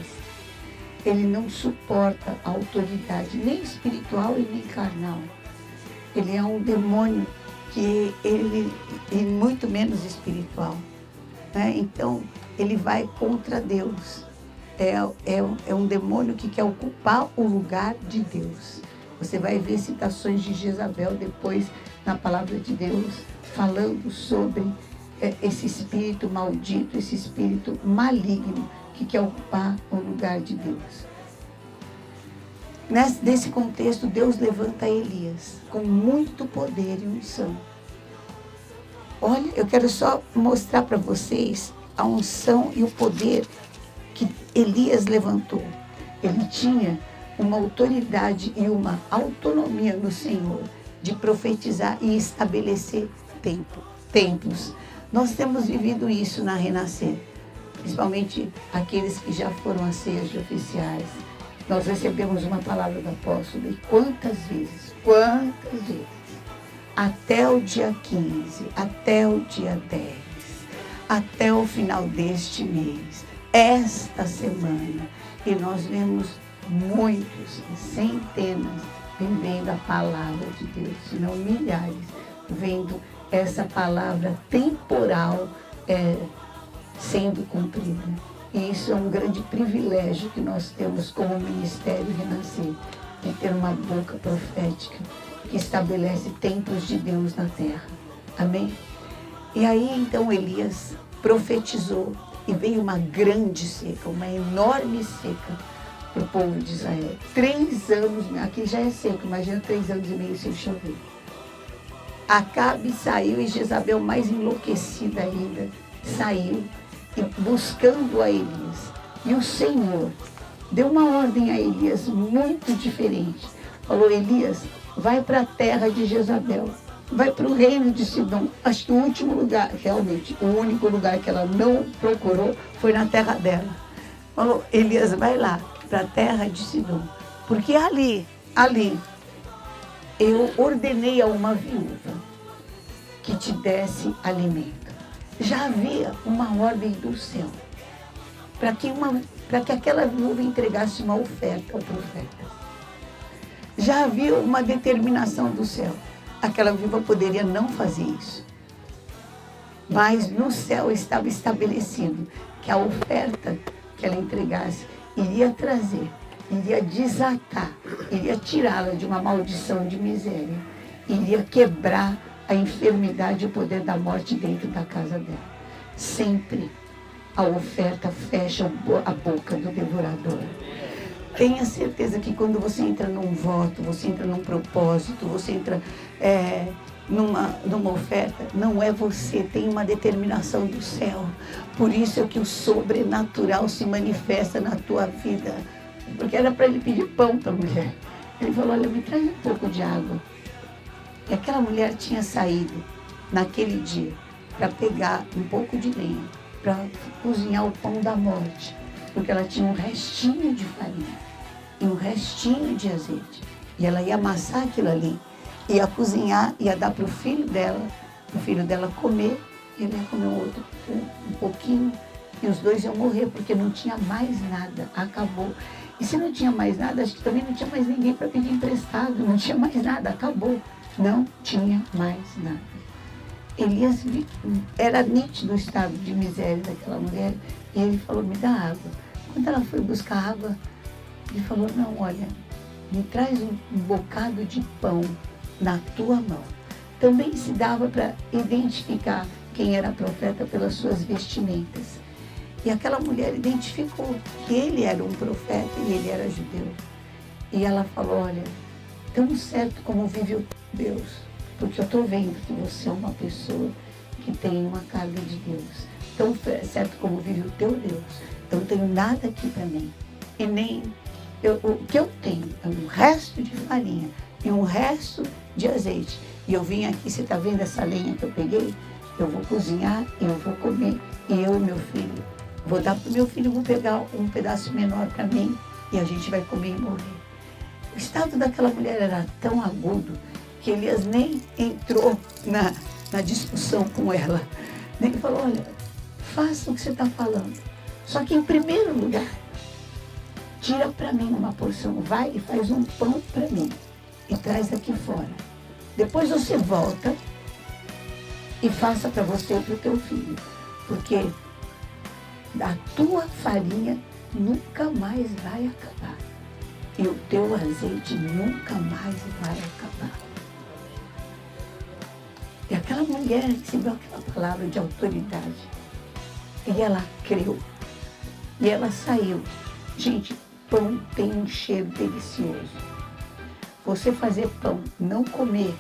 Ele não suporta a autoridade, nem espiritual e nem carnal. Ele é um demônio que ele é muito menos espiritual, né? Então, ele vai contra Deus. É um demônio que quer ocupar o lugar de Deus. Você vai ver citações de Jezabel depois na palavra de Deus, falando sobre esse espírito maldito, esse espírito maligno que quer ocupar o lugar de Deus. Nesse contexto, Deus levanta Elias com muito poder e unção. Olha, eu quero só mostrar para vocês a unção e o poder que Elias levantou. Ele tinha uma autoridade e uma autonomia no Senhor de profetizar e estabelecer templos. Nós temos vivido isso na Renascer, principalmente aqueles que já foram às ceias de oficiais. Nós recebemos uma palavra do apóstolo e quantas vezes, até o dia 15, até o dia 10, até o final deste mês, esta semana, e nós vemos muitos, centenas, vendo a palavra de Deus, se não milhares, vendo essa palavra temporal sendo cumprida. E isso é um grande privilégio que nós temos como Ministério Renascer, de ter uma boca profética que estabelece templos de Deus na terra. Amém? E aí então Elias profetizou e veio uma grande seca, uma enorme seca para o povo de Israel. 3 anos, aqui já é seco, imagina 3 anos e meio sem chover. Acabe saiu e Jezabel, mais enlouquecida ainda, saiu e buscando a Elias. E o Senhor deu uma ordem a Elias muito diferente. Falou: Elias, vai para a terra de Jezabel, vai para o reino de Sidom. Acho que o último lugar, realmente, o único lugar que ela não procurou foi na terra dela. Falou: Elias, vai lá para a terra de Sidom, porque ali ali, eu ordenei a uma viúva que te desse alimento. Já havia uma ordem do céu para que aquela viúva entregasse uma oferta ao profeta. Já havia uma determinação do céu. Aquela viúva poderia não fazer isso. Mas no céu estava estabelecido que a oferta que ela entregasse iria trazer, iria desatar, iria tirá-la de uma maldição de miséria, iria quebrar a enfermidade e o poder da morte dentro da casa dela. Sempre a oferta fecha a boca do devorador. Tenha certeza que quando você entra num voto, você entra num propósito, você entra numa oferta, não é você, tem uma determinação do céu. Por isso é que o sobrenatural se manifesta na tua vida. Porque era para ele pedir pão para a mulher. Ele falou, olha, me traz um pouco de água. E aquela mulher tinha saído naquele dia para pegar um pouco de lenha, para cozinhar o pão da morte. Porque ela tinha um restinho de farinha e um restinho de azeite. E ela ia amassar aquilo ali, ia cozinhar, ia dar para o filho dela comer, e ele ia comer um pouquinho, e os dois iam morrer, porque não tinha mais nada, acabou. E se não tinha mais nada, acho que também não tinha mais ninguém para pedir emprestado, não tinha mais nada, acabou. Não tinha mais nada. Elias era nítido o estado de miséria daquela mulher, e ele falou, me dá água. Quando ela foi buscar água, ele falou, não, olha, me traz um bocado de pão na tua mão. Também se dava para identificar quem era profeta pelas suas vestimentas. E aquela mulher identificou que ele era um profeta e ele era judeu. E ela falou, olha, tão certo como vive o Deus, porque eu estou vendo que você é uma pessoa que tem uma carga de Deus. Tão certo como vive o teu Deus, eu não tenho nada aqui para mim. E nem o que eu tenho é um resto de farinha e um resto de azeite. E eu vim aqui, você está vendo essa lenha que eu peguei? Eu vou cozinhar e eu vou comer. E eu e meu filho, vou dar para o meu filho, vou pegar um pedaço menor para mim e a gente vai comer e morrer. O estado daquela mulher era tão agudo que Elias nem entrou na discussão com ela. Ele falou, olha, faça o que você está falando. Só que em primeiro lugar, tira para mim uma porção, vai e faz um pão para mim e traz aqui fora. Depois você volta e faça para você e para o teu filho, porque a tua farinha nunca mais vai acabar e o teu azeite nunca mais vai acabar. E aquela mulher recebeu aquela palavra de autoridade e ela creu e ela saiu. Gente, pão tem um cheiro delicioso. Você fazer pão, não comer,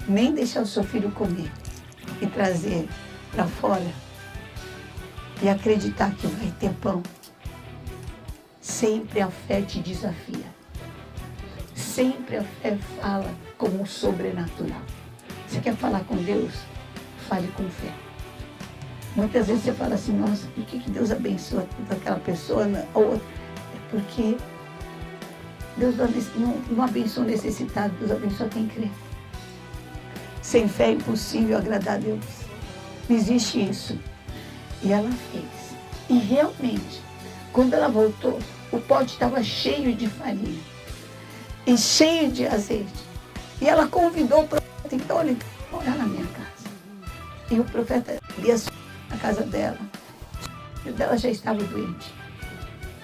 nem deixar o seu filho comer e trazer para fora e acreditar que vai ter pão. Sempre a fé te desafia. Sempre a fé fala como um sobrenatural. Você quer falar com Deus? Fale com fé. Muitas vezes você fala assim, nossa, por que Deus abençoa aquela pessoa ou outra? É porque Deus não abençoa o necessitado, Deus abençoa quem crê. Sem fé é impossível agradar a Deus. Não existe isso. E ela fez. E realmente, quando ela voltou, o pote estava cheio de farinha e cheio de azeite. E ela convidou o profeta, então ele foi morar na minha casa. E o profeta ia na casa dela. O filho dela já estava doente.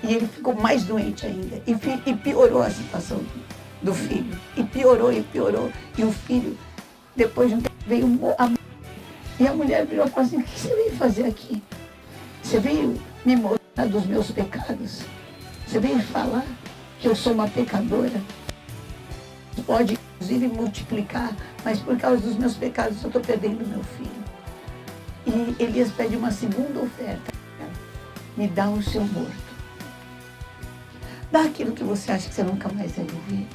E ele ficou mais doente ainda. E piorou a situação do filho. E piorou. E o filho, depois de um tempo, veio a... E a mulher virou e falou assim, o que você veio fazer aqui? Você veio me mostrar dos meus pecados? Você veio falar que eu sou uma pecadora? Pode, inclusive, multiplicar, mas por causa dos meus pecados eu estou perdendo meu filho. E Elias pede uma segunda oferta. Me dá o seu morto. Dá aquilo que você acha que você nunca mais vai viver.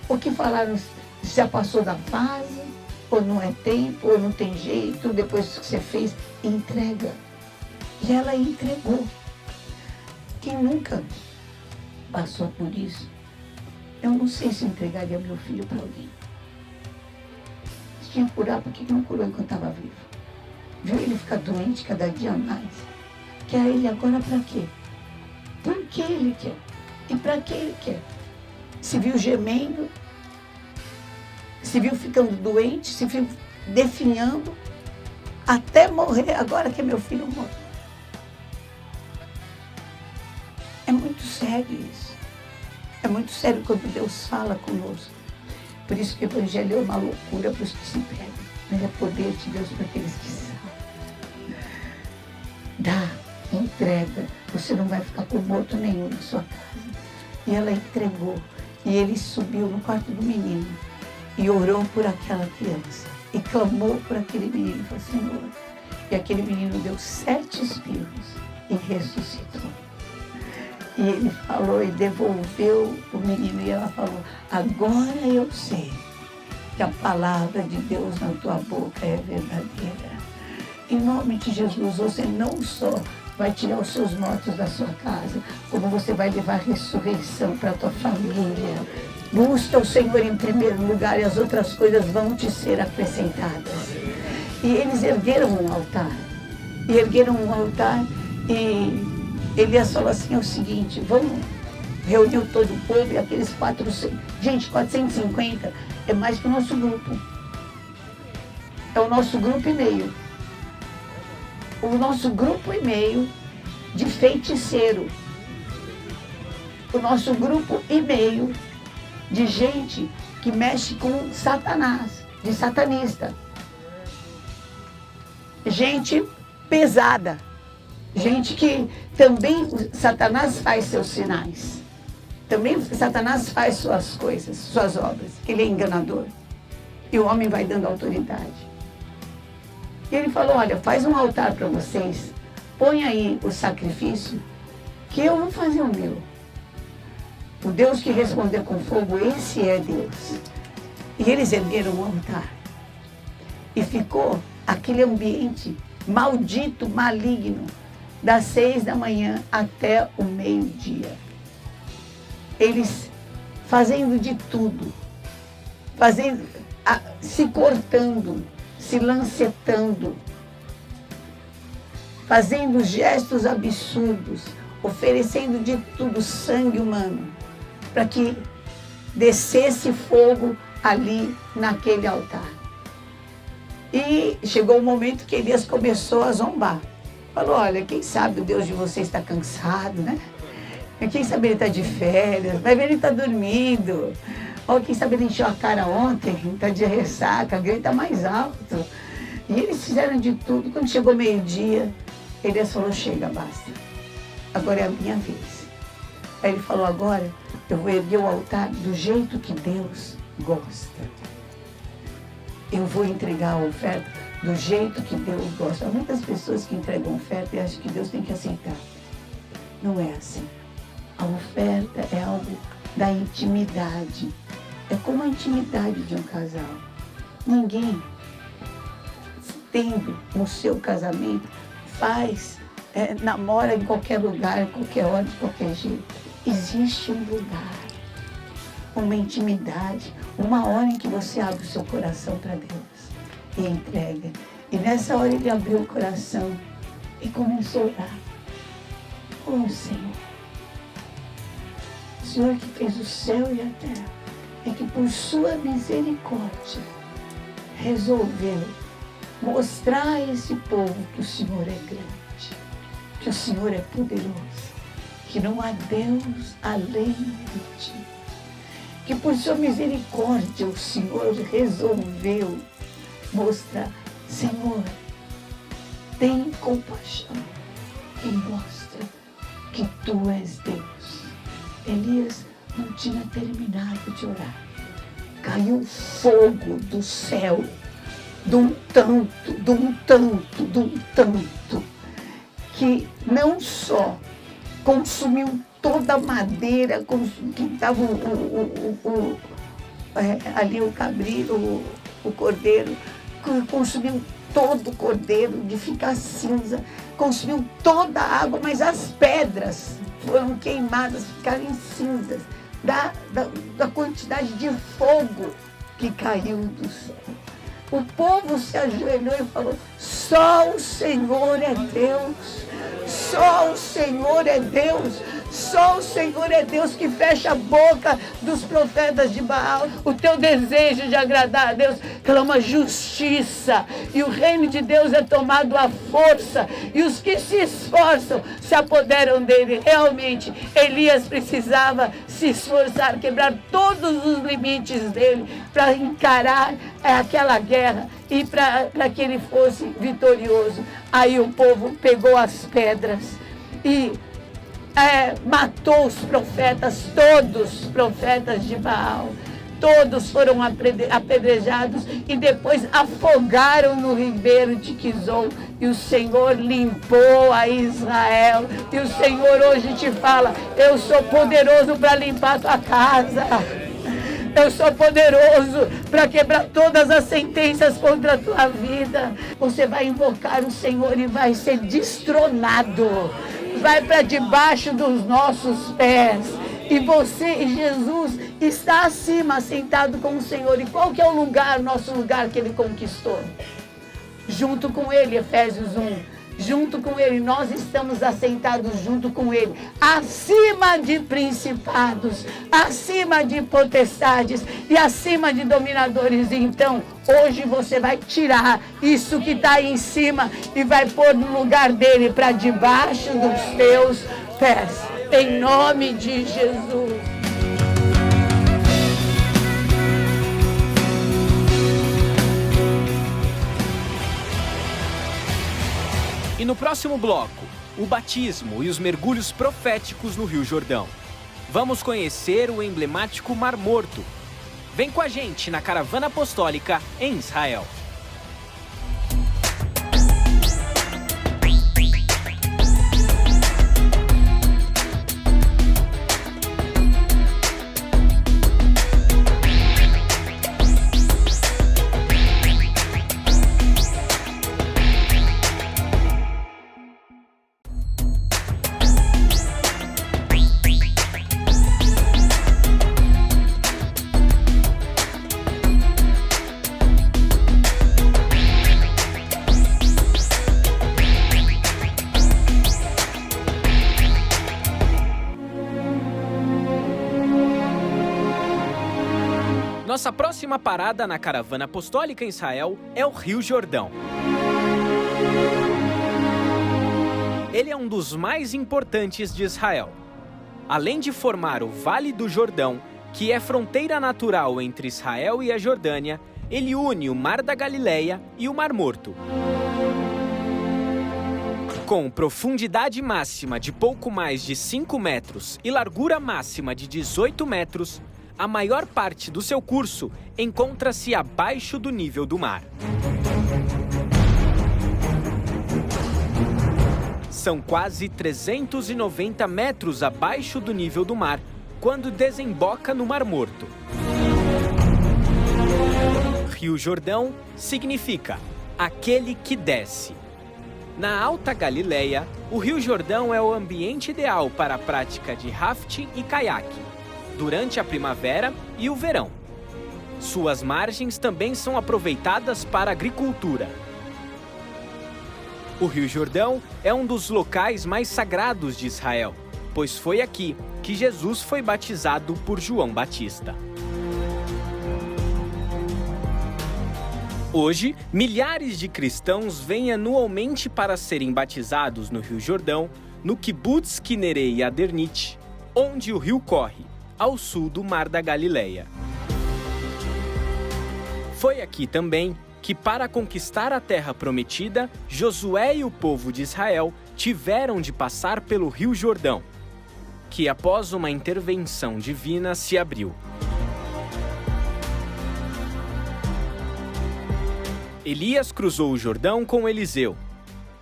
O que falaram, já passou da fase, ou não é tempo, ou não tem jeito, depois que você fez, entrega. E ela entregou. Quem nunca passou por isso, eu não sei se eu entregaria meu filho para alguém. Se tinha que curar, por que não curou enquanto estava vivo? Viu ele ficar doente cada dia mais? Quer ele agora para quê? Por que ele quer? E para que ele quer? Se viu gemendo, se viu ficando doente, se viu definhando, até morrer, agora que meu filho morre. É muito sério isso. É muito sério quando Deus fala conosco. Por isso que o Evangelho é uma loucura para os que se perdem. Mas é poder de Deus para aqueles que sabem. Dá, entrega. Você não vai ficar com morto nenhum na sua casa. E ela entregou. E ele subiu no quarto do menino e orou por aquela criança. E clamou por aquele menino e falou, Senhor. E aquele menino deu 7 espirros e ressuscitou. E ele falou e devolveu o menino. E ela falou, agora eu sei que a palavra de Deus na tua boca é verdadeira. Em nome de Jesus, você não só vai tirar os seus mortos da sua casa, como você vai levar ressurreição para a tua família. Busca o Senhor em primeiro lugar e as outras coisas vão te ser acrescentadas. E eles ergueram um altar. E Elias falou assim, é o seguinte, vamos, reuniu todo o povo e aqueles 400, gente, 450 é mais que o nosso grupo. É o nosso grupo e meio. O nosso grupo e meio de feiticeiro. O nosso grupo e meio de gente que mexe com Satanás, de satanista. Gente pesada. Gente que também Satanás faz seus sinais. Também Satanás faz suas coisas, suas obras. Ele é enganador. E o homem vai dando autoridade. E ele falou, olha, faz um altar para vocês. Põe aí o sacrifício, que eu vou fazer o meu. O Deus que responder com fogo, esse é Deus. E eles ergueram o altar. E ficou aquele ambiente maldito, maligno, das 6 da manhã até o meio-dia. Eles fazendo de tudo, se cortando, se lancetando, fazendo gestos absurdos, oferecendo de tudo sangue humano, para que descesse fogo ali naquele altar. E chegou o momento que Elias começou a zombar. Falou, olha, quem sabe o Deus de vocês está cansado, né? Quem sabe ele está de férias, vai ver ele está dormindo. Ou quem sabe ele encheu a cara ontem, está de ressaca, grita mais alto. E eles fizeram de tudo. Quando chegou meio-dia, Elias falou, chega, basta. Agora é a minha vez. Aí ele falou, agora eu vou erguer o altar do jeito que Deus gosta. Eu vou entregar a oferta do jeito que Deus gosta. Há muitas pessoas que entregam oferta e acham que Deus tem que aceitar. Não é assim. A oferta é algo da intimidade. É como a intimidade de um casal. Ninguém, tendo no seu casamento, namora em qualquer lugar, qualquer hora, de qualquer jeito. Existe um lugar, uma intimidade, uma hora em que você abre o seu coração para Deus e entrega. E nessa hora ele abriu o coração e começou a orar. Oh, Senhor. O Senhor que fez o céu e a terra, é que por sua misericórdia resolveu mostrar a esse povo que o Senhor é grande, que o Senhor é poderoso, que não há Deus além de ti. Que por sua misericórdia o Senhor resolveu mostrar, Senhor, tem compaixão e mostra que tu és Deus. Elias não tinha terminado de orar. Caiu fogo do céu, de um tanto, que não só consumiu toda a madeira, que estava ali o cabrito, o cordeiro, consumiu todo o cordeiro, de ficar cinza, consumiu toda a água, mas as pedras foram queimadas, ficaram em cinzas, da quantidade de fogo que caiu do céu. O povo se ajoelhou e falou: só o Senhor é Deus, só o Senhor é Deus, só o Senhor é Deus que fecha a boca dos profetas de Baal. O teu desejo de agradar a Deus clama justiça, e o reino de Deus é tomado à força, e os que se esforçam se apoderam dele. Realmente, Elias precisava se esforçar, quebrar todos os limites dele para encarar aquela guerra e para que ele fosse vitorioso. Aí o povo pegou as pedras e matou os profetas, todos os profetas de Baal. Todos foram apedrejados e depois afogaram no ribeiro de Quizon. E o Senhor limpou a Israel. E o Senhor hoje te fala: eu sou poderoso para limpar a tua casa. Eu sou poderoso para quebrar todas as sentenças contra a tua vida. Você vai invocar o Senhor e vai ser destronado. Vai para debaixo dos nossos pés. E você, Jesus, está acima, sentado com o Senhor. E qual que é o lugar, nosso lugar que Ele conquistou? Junto com Ele, Efésios 1. Junto com Ele, nós estamos assentados junto com Ele, acima de principados, acima de potestades e acima de dominadores. Então, hoje você vai tirar isso que está aí em cima e vai pôr no lugar dele, para debaixo dos teus pés, em nome de Jesus. E no próximo bloco, o batismo e os mergulhos proféticos no Rio Jordão. Vamos conhecer o emblemático Mar Morto. Vem com a gente na Caravana Apostólica em Israel. Nossa próxima parada na Caravana Apostólica em Israel é o Rio Jordão. Ele é um dos mais importantes de Israel. Além de formar o Vale do Jordão, que é fronteira natural entre Israel e a Jordânia, ele une o Mar da Galileia e o Mar Morto. Com profundidade máxima de pouco mais de 5 metros e largura máxima de 18 metros, a maior parte do seu curso encontra-se abaixo do nível do mar. São quase 390 metros abaixo do nível do mar quando desemboca no Mar Morto. Rio Jordão significa aquele que desce. Na Alta Galileia, o Rio Jordão é o ambiente ideal para a prática de rafting e caiaque, durante a primavera e o verão. Suas margens também são aproveitadas para a agricultura. O Rio Jordão é um dos locais mais sagrados de Israel, pois foi aqui que Jesus foi batizado por João Batista. Hoje, milhares de cristãos vêm anualmente para serem batizados no Rio Jordão, no Kibbutz Kinerei Adernit, onde o rio corre, ao sul do Mar da Galileia. Foi aqui também que, para conquistar a terra prometida, Josué e o povo de Israel tiveram de passar pelo Rio Jordão, que após uma intervenção divina se abriu. Elias cruzou o Jordão com Eliseu.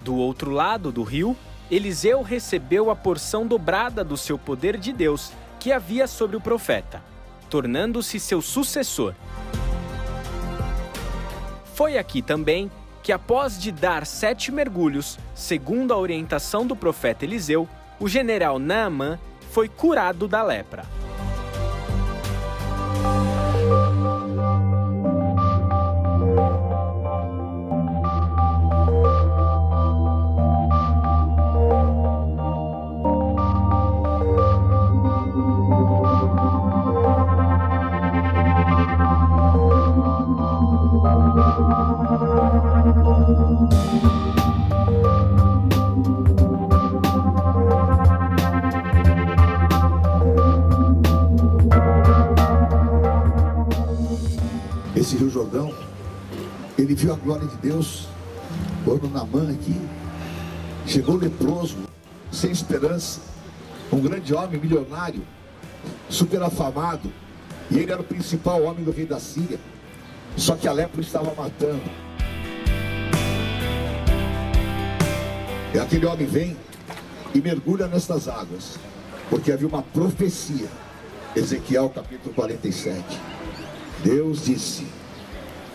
Do outro lado do rio, Eliseu recebeu a porção dobrada do seu poder de Deus que havia sobre o profeta, tornando-se seu sucessor. Foi aqui também que, após de dar 7 mergulhos, segundo a orientação do profeta Eliseu, o general Naamã foi curado da lepra. Esse Rio Jordão, ele viu a glória de Deus quando Naamã aqui chegou leproso, sem esperança, um grande homem milionário, super afamado, e ele era o principal homem do rei da Síria, só que a lepra estava matando. E aquele homem vem e mergulha nestas águas, porque havia uma profecia, Ezequiel capítulo 47. Deus disse: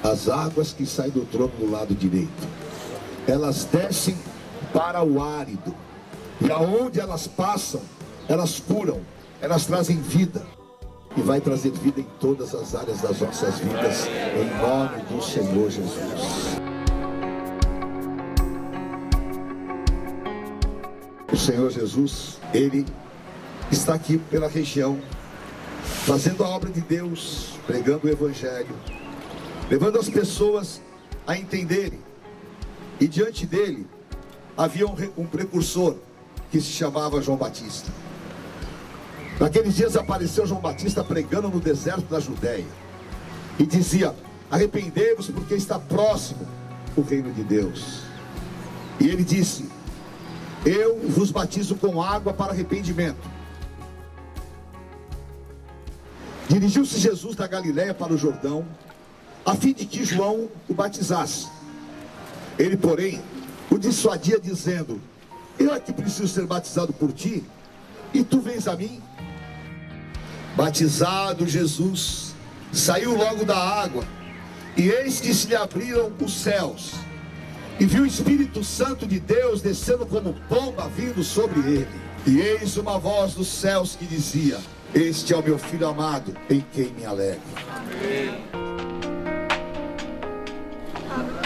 as águas que saem do trono do lado direito, elas descem para o árido, e aonde elas passam, elas curam, elas trazem vida, e vai trazer vida em todas as áreas das nossas vidas, em nome do Senhor Jesus. O Senhor Jesus, Ele está aqui pela região, fazendo a obra de Deus, pregando o Evangelho, levando as pessoas a entenderem. E diante dele havia um precursor que se chamava João Batista. Naqueles dias apareceu João Batista pregando no deserto da Judéia e dizia: arrependei-vos, porque está próximo o reino de Deus. E ele disse: eu vos batizo com água para arrependimento. Dirigiu-se Jesus da Galiléia para o Jordão, a fim de que João o batizasse. Ele, porém, o dissuadia, dizendo: eu é que preciso ser batizado por ti, e tu vens a mim? Batizado Jesus, saiu logo da água, e eis que se lhe abriram os céus, e viu o Espírito Santo de Deus descendo como pomba vindo sobre ele. E eis uma voz dos céus que dizia: este é o meu Filho amado, em quem me alegro.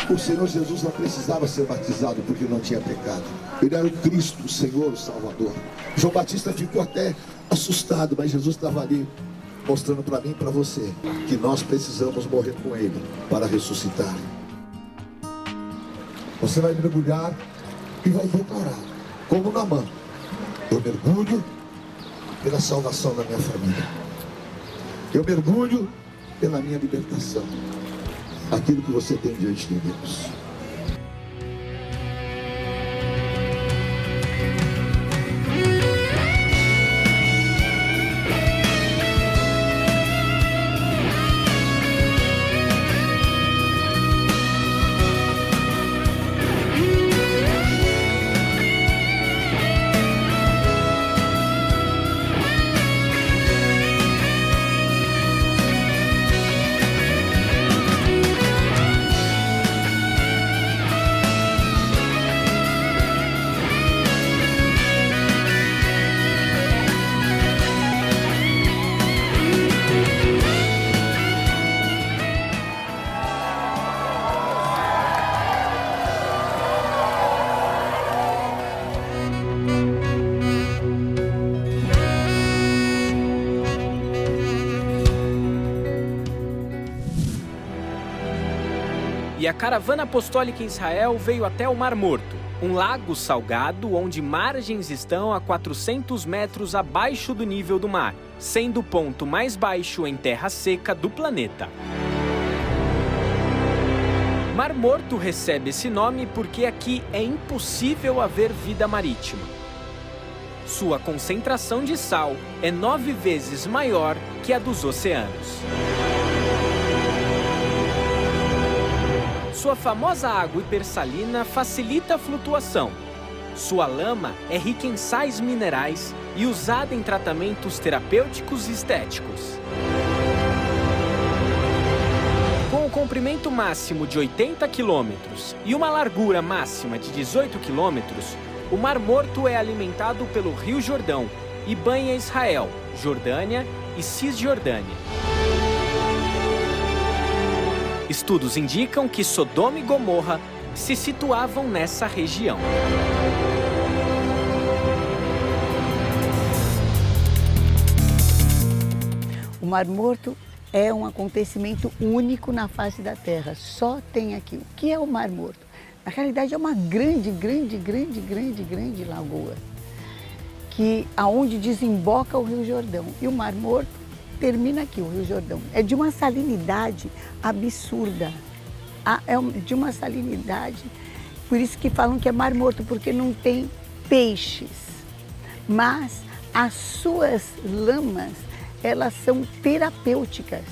O Senhor Jesus não precisava ser batizado porque não tinha pecado. Ele era o Cristo, o Senhor, o Salvador. João Batista ficou até assustado, mas Jesus estava ali mostrando para mim e para você que nós precisamos morrer com Ele para ressuscitar. Você vai mergulhar e vai declarar, como Naamã: eu mergulho pela salvação da minha família, eu mergulho pela minha libertação. Aquilo que você tem diante de Deus. E a caravana apostólica em Israel veio até o Mar Morto, um lago salgado onde margens estão a 400 metros abaixo do nível do mar, sendo o ponto mais baixo em terra seca do planeta. Mar Morto recebe esse nome porque aqui é impossível haver vida marítima. Sua concentração de sal é 9 vezes maior que a dos oceanos. Sua famosa água hipersalina facilita a flutuação. Sua lama é rica em sais minerais e usada em tratamentos terapêuticos e estéticos. Com um comprimento máximo de 80 km e uma largura máxima de 18 km, o Mar Morto é alimentado pelo Rio Jordão e banha Israel, Jordânia e Cisjordânia. Estudos indicam que Sodoma e Gomorra se situavam nessa região. O Mar Morto é um acontecimento único na face da Terra, só tem aqui. O que é o Mar Morto? Na realidade é uma grande lagoa, aonde desemboca o Rio Jordão. E o Mar Morto termina aqui, o Rio Jordão. É de uma salinidade absurda, de uma salinidade, por isso que falam que é Mar Morto, porque não tem peixes, mas as suas lamas, elas são terapêuticas.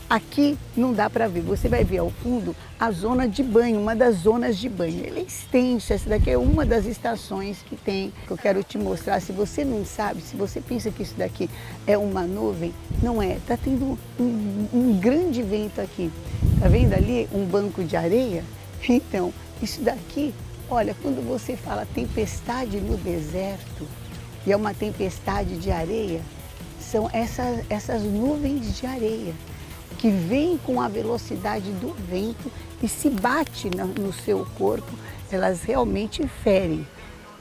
Aqui não dá para ver, você vai ver ao fundo a zona de banho, uma das zonas de banho. Ele é extenso, essa daqui é uma das estações que tem, que eu quero te mostrar. Se você não sabe, se você pensa que isso daqui é uma nuvem, não é. Está tendo um grande vento aqui. Está vendo ali um banco de areia? Então, isso daqui, olha, quando você fala tempestade no deserto, e é uma tempestade de areia, são essas nuvens de areia que vêm com a velocidade do vento e se bate no seu corpo, elas realmente ferem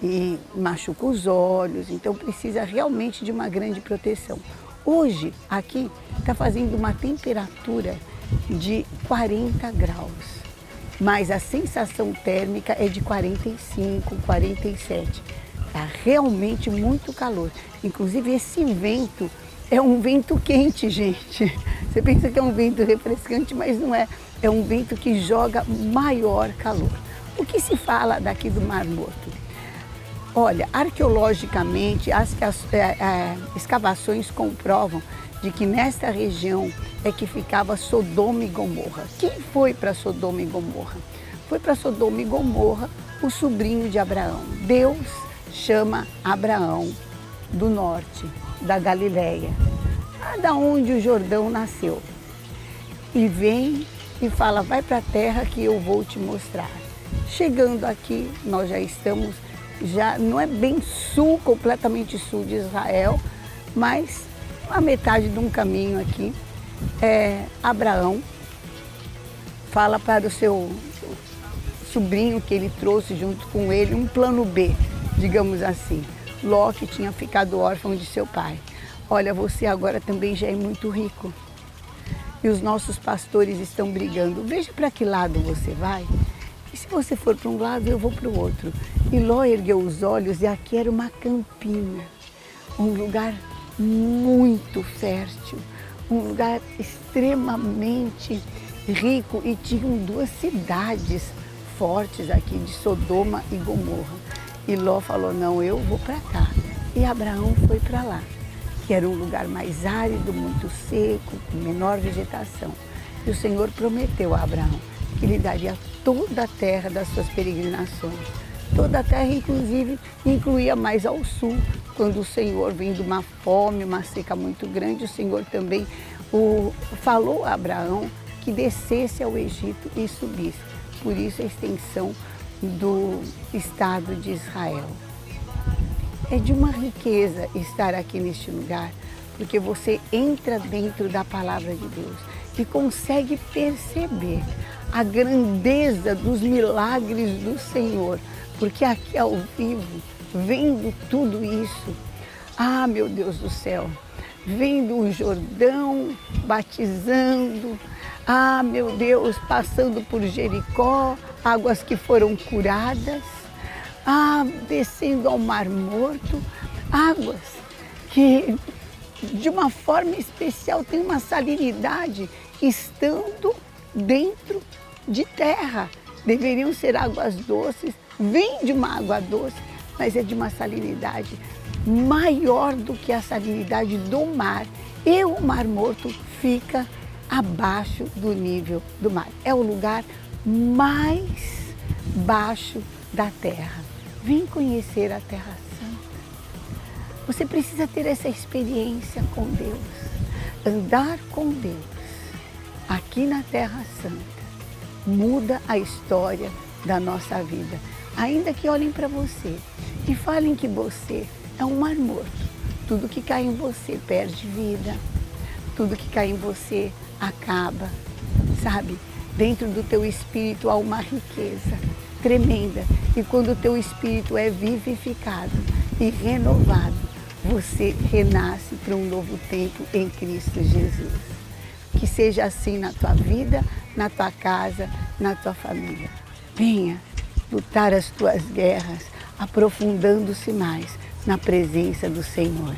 e machucam os olhos, então precisa realmente de uma grande proteção. Hoje, aqui, está fazendo uma temperatura de 40 graus, mas a sensação térmica é de 45, 47. Está realmente muito calor. Inclusive, esse vento é um vento quente, gente. Você pensa que é um vento refrescante, mas não é. É um vento que joga maior calor. O que se fala daqui do Mar Morto? Olha, arqueologicamente, as escavações comprovam de que nesta região é que ficava Sodoma e Gomorra. Quem foi para Sodoma e Gomorra? Foi para Sodoma e Gomorra o sobrinho de Abraão. Deus chama Abraão do norte, da Galileia, da onde o Jordão nasceu. E vem e fala, vai para a terra que eu vou te mostrar. Chegando aqui, nós já estamos, não é bem sul, completamente sul de Israel, mas a metade de um caminho aqui. Abraão fala para o seu sobrinho que ele trouxe junto com ele, um plano B, digamos assim. Ló, que tinha ficado órfão de seu pai. Olha, você agora também já é muito rico. E os nossos pastores estão brigando. Veja para que lado você vai. E se você for para um lado, eu vou para o outro. E Ló ergueu os olhos e aqui era uma campina. Um lugar muito fértil. Um lugar extremamente rico. E tinham duas cidades fortes aqui, de Sodoma e Gomorra. E Ló falou, não, eu vou para cá. E Abraão foi para lá, que era um lugar mais árido, muito seco, com menor vegetação. E o Senhor prometeu a Abraão que lhe daria toda a terra das suas peregrinações. Toda a terra, inclusive, incluía mais ao sul. Quando o Senhor vem de uma fome, uma seca muito grande, o Senhor também falou a Abraão que descesse ao Egito e subisse. Por isso a extensão do Estado de Israel. É de uma riqueza estar aqui neste lugar, porque você entra dentro da palavra de Deus e consegue perceber a grandeza dos milagres do Senhor, porque aqui ao vivo, vendo tudo isso, meu Deus do céu, vendo o Jordão, batizando, meu Deus, passando por Jericó, águas que foram curadas, descendo ao Mar Morto, águas que de uma forma especial tem uma salinidade, estando dentro de terra. Deveriam ser águas doces, vem de uma água doce, mas é de uma salinidade maior do que a salinidade do mar. E o Mar Morto fica abaixo do nível do mar. É o lugar mais baixo da terra. Vem conhecer a Terra Santa. Você precisa ter essa experiência com Deus, andar com Deus aqui na Terra Santa. Muda a história da nossa vida. Ainda que olhem para você e falem que você é um mar morto. Tudo que cai em você perde vida. Tudo que cai em você acaba, sabe? Dentro do teu espírito há uma riqueza tremenda. E quando o teu espírito é vivificado e renovado, você renasce para um novo tempo em Cristo Jesus. Que seja assim na tua vida, na tua casa, na tua família. Venha lutar as tuas guerras, aprofundando-se mais na presença do Senhor.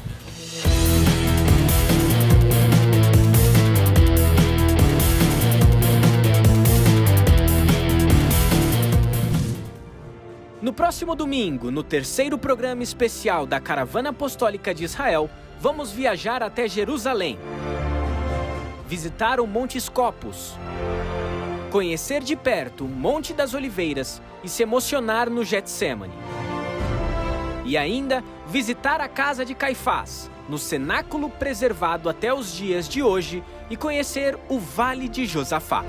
No próximo domingo, no terceiro programa especial da Caravana Apostólica de Israel, vamos viajar até Jerusalém, visitar o Monte Scopus, conhecer de perto o Monte das Oliveiras e se emocionar no Getsêmani. E ainda visitar a casa de Caifás, no cenáculo preservado até os dias de hoje, e conhecer o Vale de Josafá.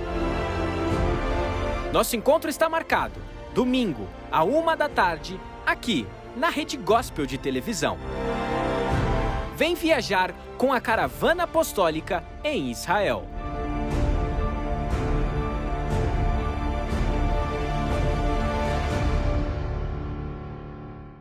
Nosso encontro está marcado, domingo, à 13h, aqui, na Rede Gospel de televisão. Vem viajar com a Caravana Apostólica em Israel.